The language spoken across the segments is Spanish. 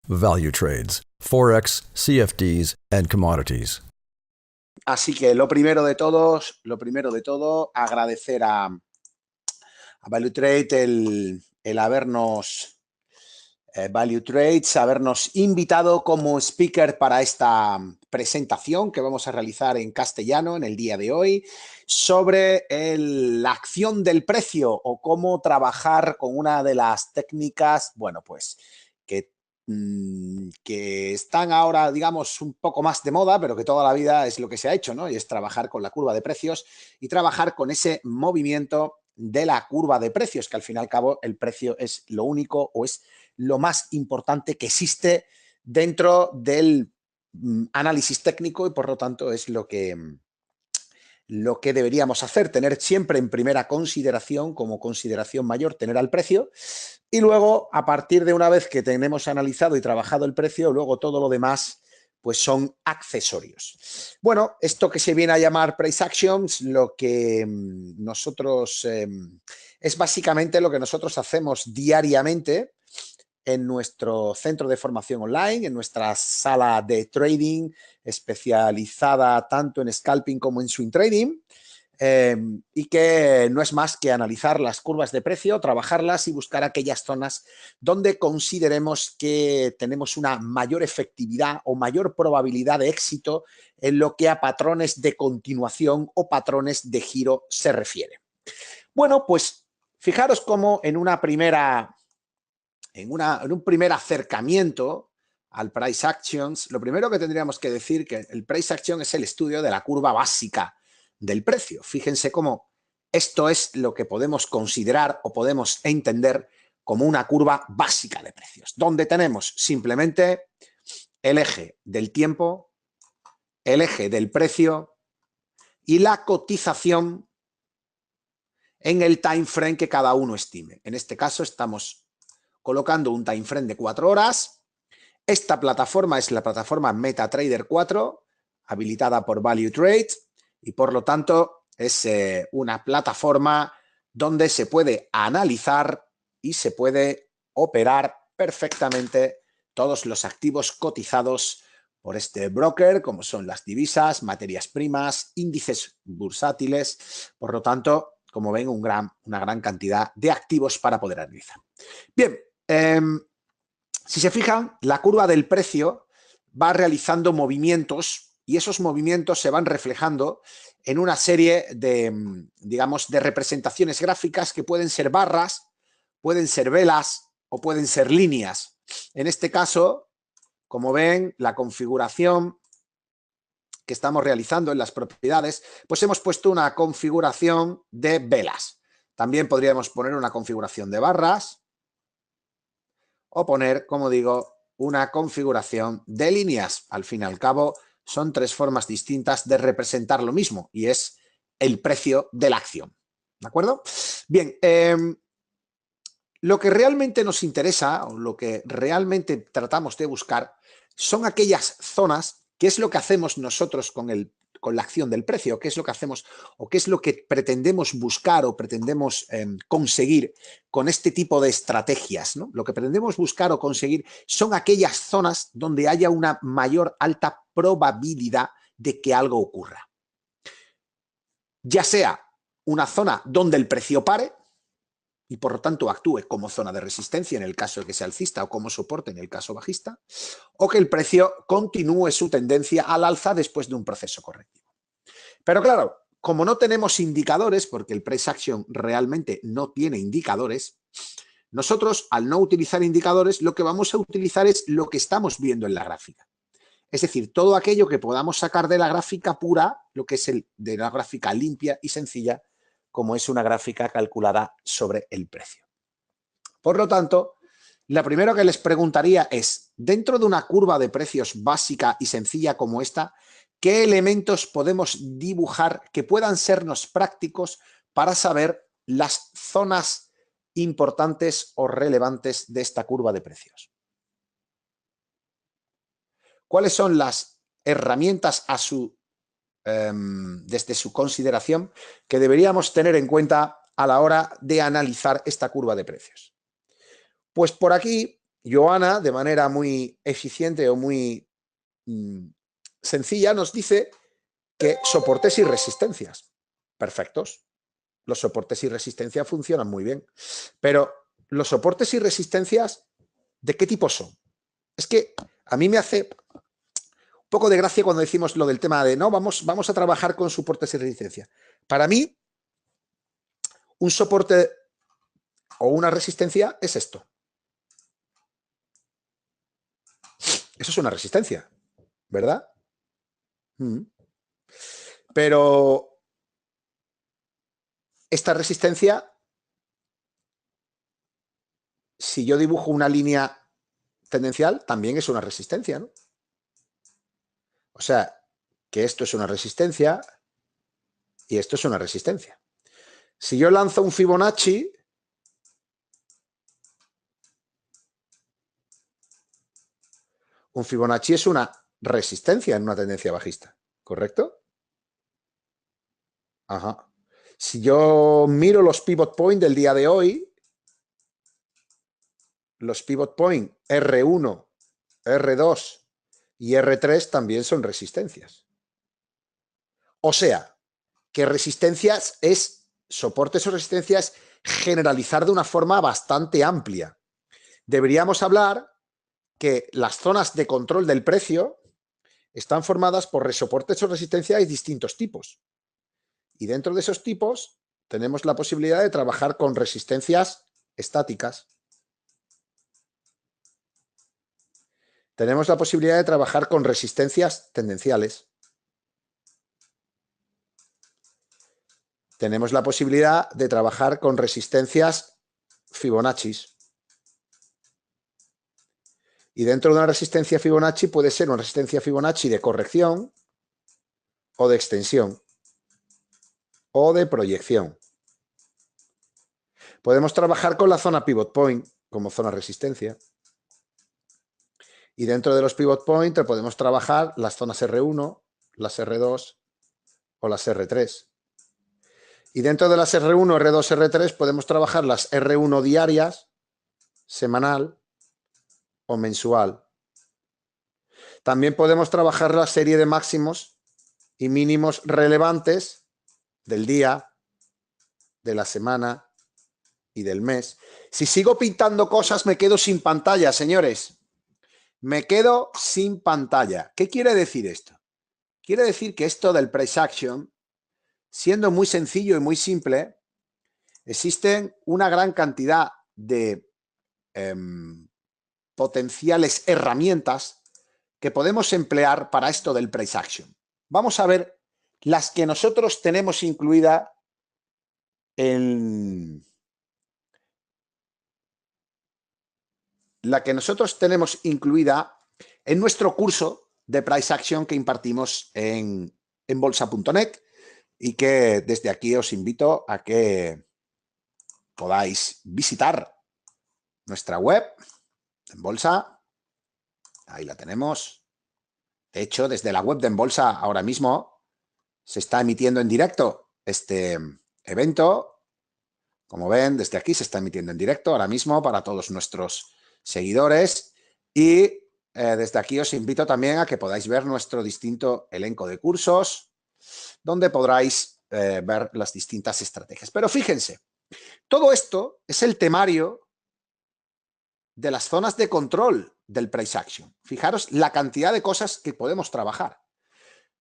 value trades, Forex, CFDs, and commodities. Así que lo primero de todo, agradecer a Value Trade el habernos habernos invitado como speaker para esta presentación que vamos a realizar en castellano en el día de hoy sobre la acción del precio o cómo trabajar con una de las técnicas, bueno, pues que están ahora, digamos, un poco más de moda, pero que toda la vida es lo que se ha hecho, ¿no? Y es trabajar con la curva de precios y trabajar con ese movimiento de la curva de precios, que al fin y al cabo el precio es lo único o es lo más importante que existe dentro del análisis técnico y por lo tanto es lo que deberíamos hacer, tener siempre en primera consideración, como consideración mayor, tener al precio y luego, a partir de una vez que tenemos analizado y trabajado el precio, luego todo lo demás pues son accesorios. Bueno, esto que se viene a llamar Price Actions, lo que nosotros es básicamente lo que nosotros hacemos diariamente en nuestro centro de formación online, en nuestra sala de trading especializada tanto en scalping como en swing trading. Y que no es más que analizar las curvas de precio, trabajarlas y buscar aquellas zonas donde consideremos que tenemos una mayor efectividad o mayor probabilidad de éxito en lo que a patrones de continuación o patrones de giro se refiere. Bueno, pues fijaros cómo en un primer acercamiento al Price Actions, lo primero que tendríamos que decir que el Price Action es el estudio de la curva básica del precio. Fíjense cómo esto es lo que podemos considerar o podemos entender como una curva básica de precios, donde tenemos simplemente el eje del tiempo, el eje del precio y la cotización en el time frame que cada uno estime. En este caso estamos colocando un time frame de 4 horas. Esta plataforma es la plataforma MetaTrader 4, habilitada por Value Trade, y por lo tanto es una plataforma donde se puede analizar y se puede operar perfectamente todos los activos cotizados por este broker, como son las divisas, materias primas, índices bursátiles. Por lo tanto, como ven, una gran cantidad de activos para poder analizar. Bien, si se fijan, la curva del precio va realizando movimientos y esos movimientos se van reflejando en una serie de, digamos, de representaciones gráficas que pueden ser barras, pueden ser velas o pueden ser líneas. En este caso, como ven, la configuración que estamos realizando en las propiedades, pues hemos puesto una configuración de velas. También podríamos poner una configuración de barras o poner, como digo, una configuración de líneas. Al fin y al cabo, son tres formas distintas de representar lo mismo y es el precio de la acción. ¿De acuerdo? Bien, lo que realmente nos interesa o lo que realmente tratamos de buscar son aquellas zonas, que es lo que hacemos nosotros con la acción del precio, qué es lo que hacemos o qué es lo que pretendemos buscar o pretendemos conseguir con este tipo de estrategias, ¿no? Lo que pretendemos buscar o conseguir son aquellas zonas donde haya una mayor alta probabilidad de que algo ocurra. Ya sea una zona donde el precio pare y por lo tanto actúe como zona de resistencia en el caso de que sea alcista o como soporte en el caso bajista, o que el precio continúe su tendencia al alza después de un proceso correctivo. Pero claro, como no tenemos indicadores, porque el price action realmente no tiene indicadores, nosotros al no utilizar indicadores lo que vamos a utilizar es lo que estamos viendo en la gráfica. Es decir, todo aquello que podamos sacar de la gráfica pura, lo que es de la gráfica limpia y sencilla, como es una gráfica calculada sobre el precio. Por lo tanto, lo primero que les preguntaría es, dentro de una curva de precios básica y sencilla como esta, ¿qué elementos podemos dibujar que puedan sernos prácticos para saber las zonas importantes o relevantes de esta curva de precios? ¿Cuáles son las herramientas desde su consideración que deberíamos tener en cuenta a la hora de analizar esta curva de precios? Pues por aquí Joana, de manera muy eficiente o muy sencilla, nos dice que soportes y resistencias. Perfectos. Los soportes y resistencia funcionan muy bien. Pero los soportes y resistencias, ¿de qué tipo son? Es que a mí me hace un poco de gracia cuando decimos lo del tema de no, vamos a trabajar con soportes y resistencia. Para mí, un soporte o una resistencia es esto. Eso es una resistencia, ¿verdad? Pero esta resistencia, si yo dibujo una línea tendencial, también es una resistencia, ¿no? O sea, que esto es una resistencia y esto es una resistencia. Si yo lanzo un Fibonacci, es una resistencia en una tendencia bajista, ¿correcto? Ajá. Si yo miro los pivot point del día de hoy, los pivot point R1, R2 y R3 también son resistencias. O sea, que resistencias es, soportes o resistencias, generalizar de una forma bastante amplia. Deberíamos hablar que las zonas de control del precio están formadas por soportes o resistencias de distintos tipos. Y dentro de esos tipos tenemos la posibilidad de trabajar con resistencias estáticas. Tenemos la posibilidad de trabajar con resistencias tendenciales. Tenemos la posibilidad de trabajar con resistencias Fibonacci. Y dentro de una resistencia Fibonacci puede ser una resistencia Fibonacci de corrección o de extensión o de proyección. Podemos trabajar con la zona pivot point como zona resistencia. Y dentro de los pivot point podemos trabajar las zonas R1, las R2 o las R3. Y dentro de las R1, R2, R3 podemos trabajar las R1 diarias, semanal o mensual. También podemos trabajar la serie de máximos y mínimos relevantes del día, de la semana y del mes. Si sigo pintando cosas, me quedo sin pantalla, señores. Me quedo sin pantalla. ¿Qué quiere decir esto? Quiere decir que esto del price action, siendo muy sencillo y muy simple, existen una gran cantidad de potenciales herramientas que podemos emplear para esto del price action. Vamos a ver las que nosotros tenemos incluida en nuestro curso de price action que impartimos en bolsa.net y que desde aquí os invito a que podáis visitar nuestra web en bolsa. Ahí la tenemos. De hecho, desde la web de En Bolsa ahora mismo se está emitiendo en directo este evento. Como ven, desde aquí se está emitiendo en directo ahora mismo para todos nuestros seguidores. Y desde aquí os invito también a que podáis ver nuestro distinto elenco de cursos, donde podráis ver las distintas estrategias. Pero fíjense, todo esto es el temario de las zonas de control del price action. Fijaros la cantidad de cosas que podemos trabajar.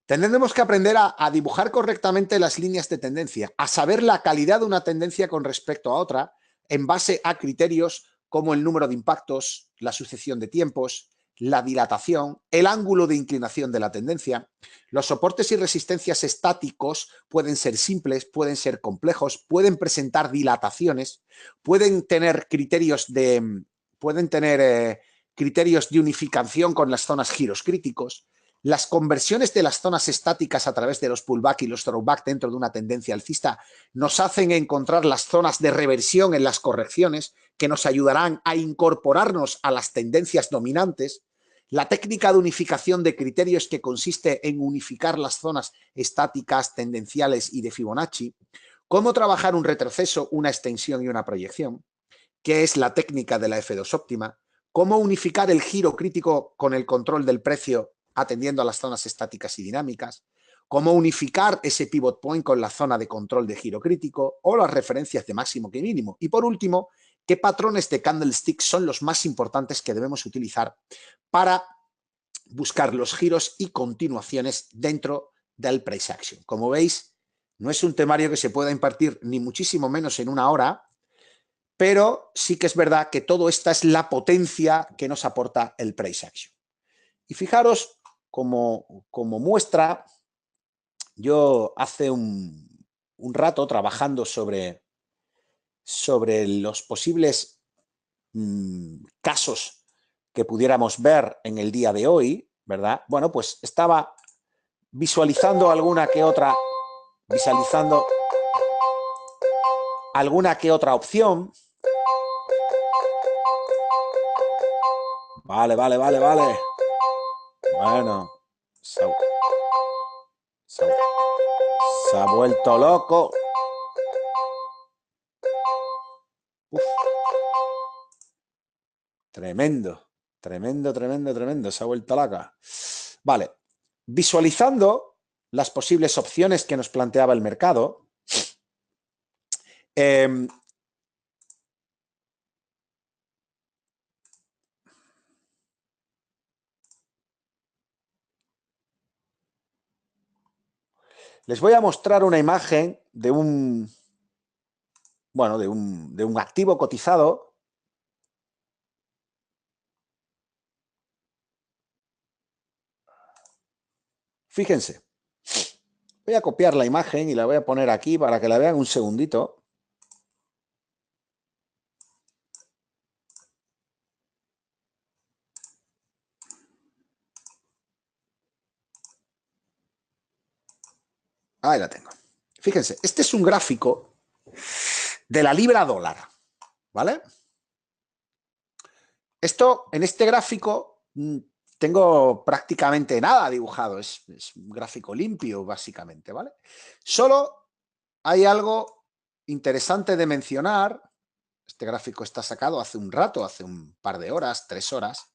Tendremos que aprender a dibujar correctamente las líneas de tendencia, a saber la calidad de una tendencia con respecto a otra, en base a criterios como el número de impactos, la sucesión de tiempos, la dilatación, el ángulo de inclinación de la tendencia. Los soportes y resistencias estáticos pueden ser simples, pueden ser complejos, pueden presentar dilataciones, pueden tener criterios de unificación con las zonas giros críticos. Las conversiones de las zonas estáticas a través de los pullback y los throwback dentro de una tendencia alcista nos hacen encontrar las zonas de reversión en las correcciones que nos ayudarán a incorporarnos a las tendencias dominantes. La técnica de unificación de criterios que consiste en unificar las zonas estáticas, tendenciales y de Fibonacci. Cómo trabajar un retroceso, una extensión y una proyección. ¿Qué es la técnica de la F2 óptima? cómo unificar el giro crítico con el control del precio atendiendo a las zonas estáticas y dinámicas, cómo unificar ese pivot point con la zona de control de giro crítico o las referencias de máximo y mínimo. Y por último, qué patrones de candlestick son los más importantes que debemos utilizar para buscar los giros y continuaciones dentro del price action. Como veis, no es un temario que se pueda impartir ni muchísimo menos en una hora, pero sí que es verdad que todo esta es la potencia que nos aporta el price action. Y fijaros, como muestra, yo hace un rato trabajando sobre los posibles casos que pudiéramos ver en el día de hoy, ¿verdad? Bueno, pues estaba visualizando alguna que otra opción. Vale. Bueno, se ha vuelto loco. Uf. Tremendo. Se ha vuelto loca. Vale. Visualizando las posibles opciones que nos planteaba el mercado, les voy a mostrar una imagen de un activo cotizado. Fíjense, voy a copiar la imagen y la voy a poner aquí para que la vean un segundito. Ahí la tengo. Fíjense, este es un gráfico de la libra dólar, ¿vale? Esto, en este gráfico, tengo prácticamente nada dibujado, es un gráfico limpio, básicamente, ¿vale? Solo hay algo interesante de mencionar. Este gráfico está sacado hace un rato, hace un par de horas, 3 horas.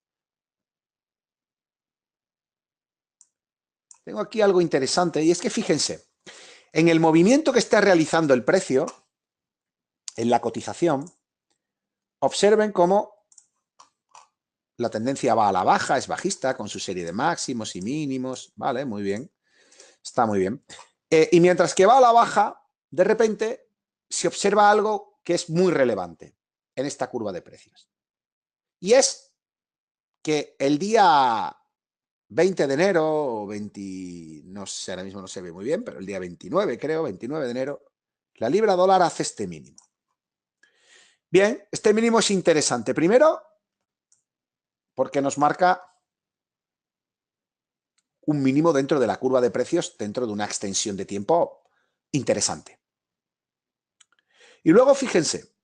Tengo aquí algo interesante y es que fíjense, en el movimiento que está realizando el precio, en la cotización, observen cómo la tendencia va a la baja, es bajista, con su serie de máximos y mínimos, vale, muy bien, está muy bien. Y mientras que va a la baja, de repente se observa algo que es muy relevante en esta curva de precios. Y es que el día 20 de enero o 20, no sé, ahora mismo no se ve muy bien, pero el día 29, creo, 29 de enero, la libra dólar hace este mínimo. Bien, este mínimo es interesante. Primero, porque nos marca un mínimo dentro de la curva de precios, dentro de una extensión de tiempo interesante. Y luego, fíjense,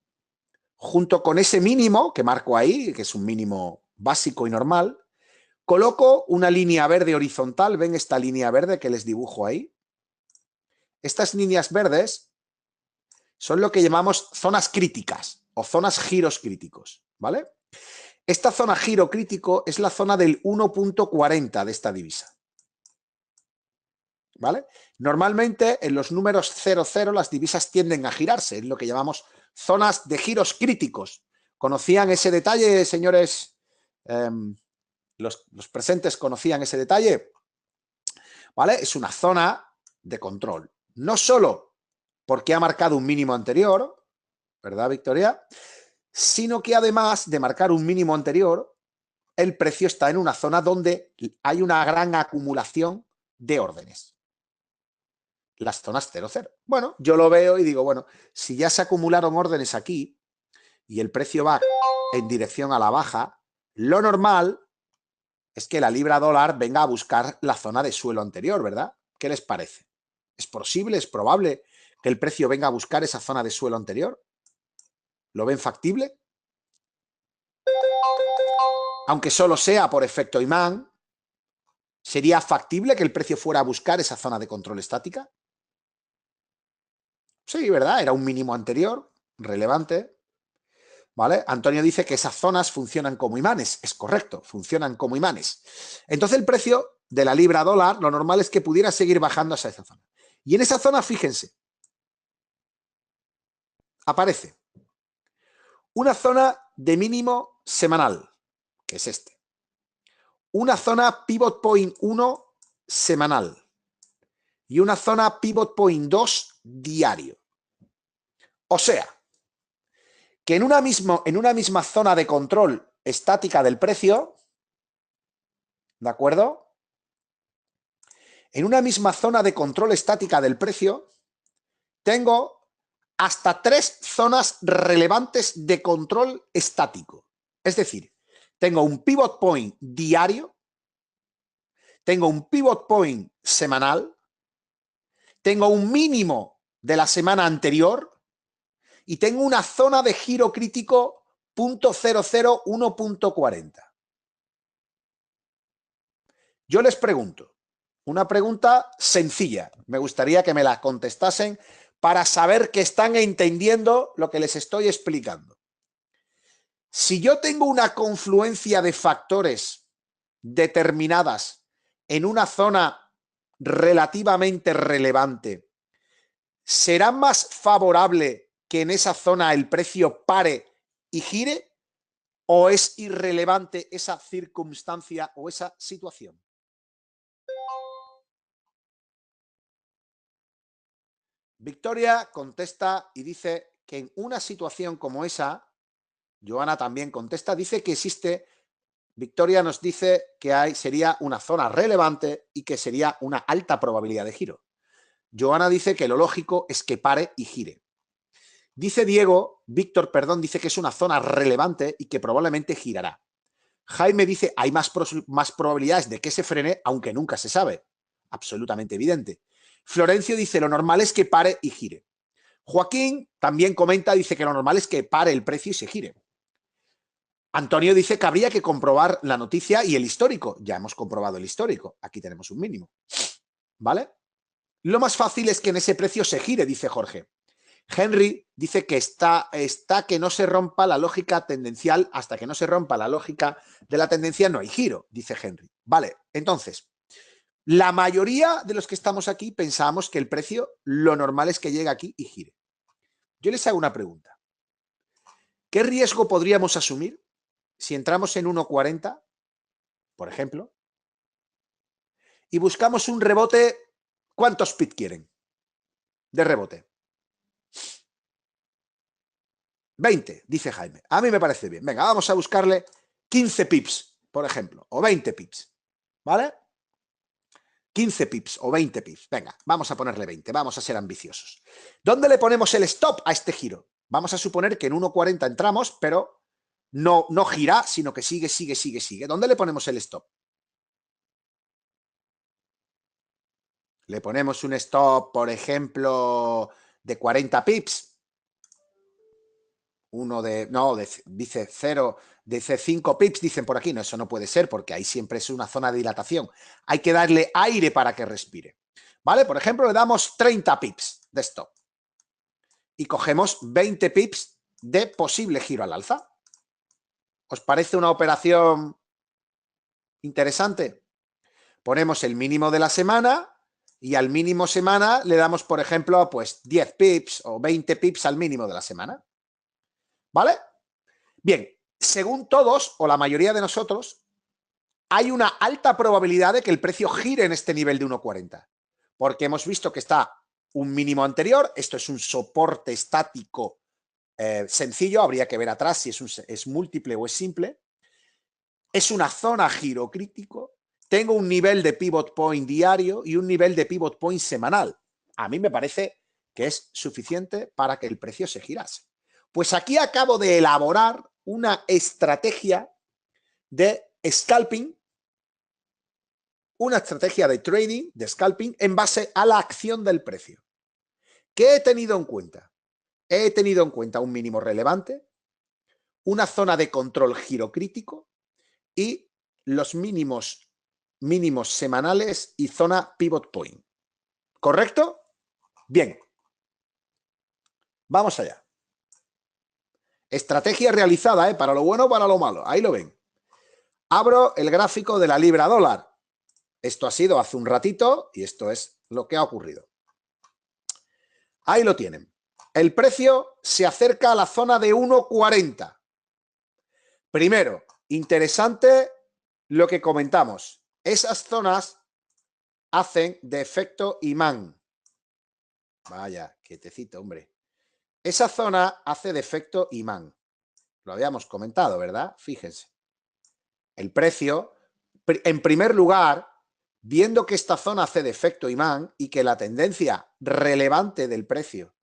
junto con ese mínimo que marco ahí, que es un mínimo básico y normal, coloco una línea verde horizontal. ¿Ven esta línea verde que les dibujo ahí? Estas líneas verdes son lo que llamamos zonas críticas o zonas giros críticos, ¿vale? Esta zona giro crítico es la zona del 1.40 de esta divisa, ¿vale? Normalmente en los números 00 las divisas tienden a girarse, es lo que llamamos zonas de giros críticos. ¿Conocían ese detalle, señores? Los presentes conocían ese detalle, ¿vale? Es una zona de control, no solo porque ha marcado un mínimo anterior, ¿verdad, Victoria? Sino que además de marcar un mínimo anterior, el precio está en una zona donde hay una gran acumulación de órdenes. Las zonas 0,0. Bueno, yo lo veo y digo, bueno, si ya se acumularon órdenes aquí y el precio va en dirección a la baja, lo normal es que la libra dólar venga a buscar la zona de suelo anterior, ¿verdad? ¿Qué les parece? ¿Es posible, es probable que el precio venga a buscar esa zona de suelo anterior? ¿Lo ven factible? Aunque solo sea por efecto imán, ¿sería factible que el precio fuera a buscar esa zona de control estática? Sí, ¿verdad? Era un mínimo anterior, relevante. ¿Vale? Antonio dice que esas zonas funcionan como imanes. Es correcto, funcionan como imanes. Entonces el precio de la libra dólar, lo normal es que pudiera seguir bajando hasta esa zona. Y en esa zona, fíjense, aparece una zona de mínimo semanal, que es este. Una zona pivot point 1 semanal. Y una zona pivot point 2 diario. O sea, que en una misma zona de control estática del precio, ¿de acuerdo? En una misma zona de control estática del precio, tengo hasta 3 zonas relevantes de control estático. Es decir, tengo un pivot point diario, tengo un pivot point semanal, tengo un mínimo de la semana anterior y tengo una zona de giro crítico .001.40. Yo les pregunto, una pregunta sencilla, me gustaría que me la contestasen para saber que están entendiendo lo que les estoy explicando. Si yo tengo una confluencia de factores determinadas en una zona relativamente relevante, ¿será más favorable que en esa zona el precio pare y gire? ¿O es irrelevante esa circunstancia o esa situación? Victoria contesta y dice que en una situación como esa, Joana también contesta, dice que existe, Victoria nos dice que sería una zona relevante y que sería una alta probabilidad de giro. Joana dice que lo lógico es que pare y gire. Dice Víctor, dice que es una zona relevante y que probablemente girará. Jaime dice hay más probabilidades de que se frene, aunque nunca se sabe. Absolutamente evidente. Florencio dice lo normal es que pare y gire. Joaquín también comenta, dice que lo normal es que pare el precio y se gire. Antonio dice que habría que comprobar la noticia y el histórico. Ya hemos comprobado el histórico. Aquí tenemos un mínimo. ¿Vale? Lo más fácil es que en ese precio se gire, dice Jorge. Henry dice que está que no se rompa la lógica tendencial, hasta que no se rompa la lógica de la tendencia no hay giro, dice Henry. Vale, entonces, la mayoría de los que estamos aquí pensamos que el precio lo normal es que llegue aquí y gire. Yo les hago una pregunta. ¿Qué riesgo podríamos asumir si entramos en 1.40, por ejemplo, y buscamos un rebote? ¿Cuántos pips quieren de rebote? 20, dice Jaime. A mí me parece bien. Venga, vamos a buscarle 15 pips, por ejemplo, o 20 pips. ¿Vale? 15 pips o 20 pips. Venga, vamos a ponerle 20, vamos a ser ambiciosos. ¿Dónde le ponemos el stop a este giro? Vamos a suponer que en 1.40 entramos, pero no gira, sino que sigue. ¿Dónde le ponemos el stop? Le ponemos un stop, por ejemplo, de 40 pips. Dice 0, dice 5 pips, dicen por aquí. No, eso no puede ser, porque ahí siempre es una zona de dilatación. Hay que darle aire para que respire. ¿Vale? Por ejemplo, le damos 30 pips de stop. Y cogemos 20 pips de posible giro al alza. ¿Os parece una operación interesante? Ponemos el mínimo de la semana y al mínimo semana le damos, por ejemplo, pues 10 pips o 20 pips al mínimo de la semana. ¿Vale? Bien, según todos o la mayoría de nosotros, hay una alta probabilidad de que el precio gire en este nivel de 1.40, porque hemos visto que está un mínimo anterior, esto es un soporte estático sencillo, habría que ver atrás si es múltiple o es simple, es una zona giro crítico, tengo un nivel de pivot point diario y un nivel de pivot point semanal. A mí me parece que es suficiente para que el precio se girase. Pues aquí acabo de elaborar una estrategia de scalping, una estrategia de trading, de scalping, en base a la acción del precio. ¿Qué he tenido en cuenta? He tenido en cuenta un mínimo relevante, una zona de control giro crítico y los mínimos semanales y zona pivot point. ¿Correcto? Bien. Vamos allá. Estrategia realizada, para lo bueno o para lo malo. Ahí lo ven. Abro el gráfico de la libra dólar. Esto ha sido hace un ratito y esto es lo que ha ocurrido. Ahí lo tienen. El precio se acerca a la zona de 1,40. Primero, interesante lo que comentamos. Esas zonas hacen de efecto imán. Vaya, quietecito, hombre. Esa zona hace de efecto imán. Lo habíamos comentado, ¿verdad? Fíjense. El precio, en primer lugar, viendo que esta zona hace de efecto imán y que la tendencia relevante del precio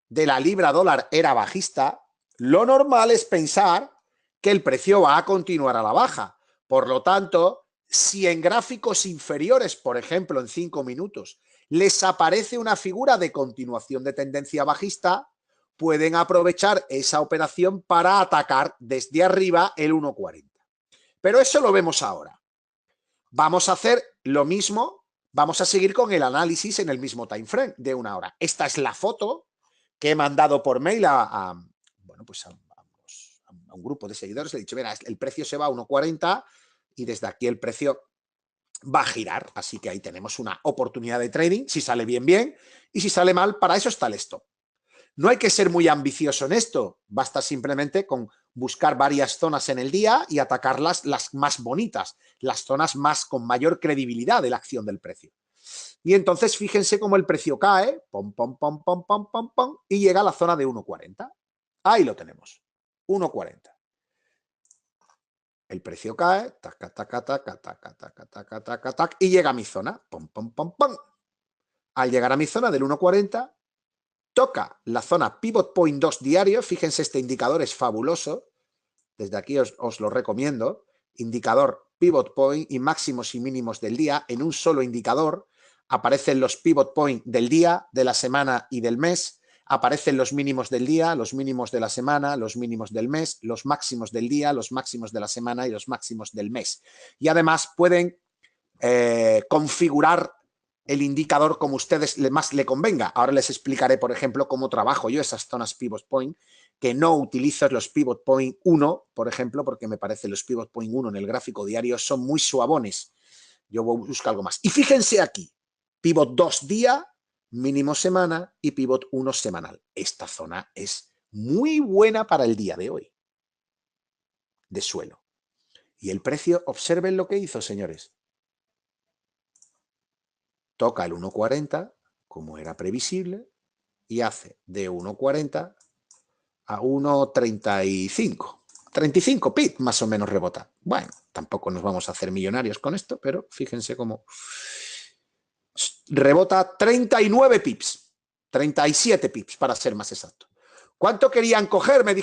de la libra dólar era bajista, lo normal es pensar que el precio va a continuar a la baja. Por lo tanto, si en gráficos inferiores, por ejemplo en 5 minutos, les aparece una figura de continuación de tendencia bajista, pueden aprovechar esa operación para atacar desde arriba el 1,40. Pero eso lo vemos ahora. Vamos a hacer lo mismo, vamos a seguir con el análisis en el mismo time frame de 1 hora. Esta es la foto que he mandado por mail a un grupo de seguidores. Le he dicho, mira, el precio se va a 1,40 y desde aquí el precio va a girar. Así que ahí tenemos una oportunidad de trading. Si sale bien, bien. Y si sale mal, para eso está el stop. No hay que ser muy ambicioso en esto. Basta simplemente con buscar varias zonas en el día y atacarlas, las más bonitas, las zonas con mayor credibilidad de la acción del precio. Y entonces fíjense cómo el precio cae, pom, pom, pom, pom, pom, pom, pom, y llega a la zona de 1,40. Ahí lo tenemos, 1,40. El precio cae, taca, taca, taca, taca, taca, taca, taca, taca, y llega a mi zona, pom, pom, pom, pom. Al llegar a mi zona del 1,40, toca la zona Pivot Point 2 diario. Fíjense, este indicador es fabuloso. Desde aquí os lo recomiendo. Indicador Pivot Point y máximos y mínimos del día en un solo indicador. Aparecen los Pivot Point del día, de la semana y del mes. Aparecen los mínimos del día, los mínimos de la semana, los mínimos del mes, los máximos del día, los máximos de la semana y los máximos del mes. Y además pueden configurar el indicador como a ustedes más le convenga. Ahora les explicaré, por ejemplo, cómo trabajo yo esas zonas Pivot Point, que no utilizo los Pivot Point 1, por ejemplo, porque me parece los Pivot Point 1 en el gráfico diario son muy suabones. Yo busco algo más. Y fíjense aquí, Pivot 2 día, mínimo semana y Pivot 1 semanal. Esta zona es muy buena para el día de hoy, de suelo. Y el precio, observen lo que hizo, señores. Toca el 1,40, como era previsible, y hace de 1,40 a 1,35. 35 pips más o menos rebota. Bueno, tampoco nos vamos a hacer millonarios con esto, pero fíjense cómo rebota 39 pips. 37 pips para ser más exacto. ¿Cuánto querían coger? Me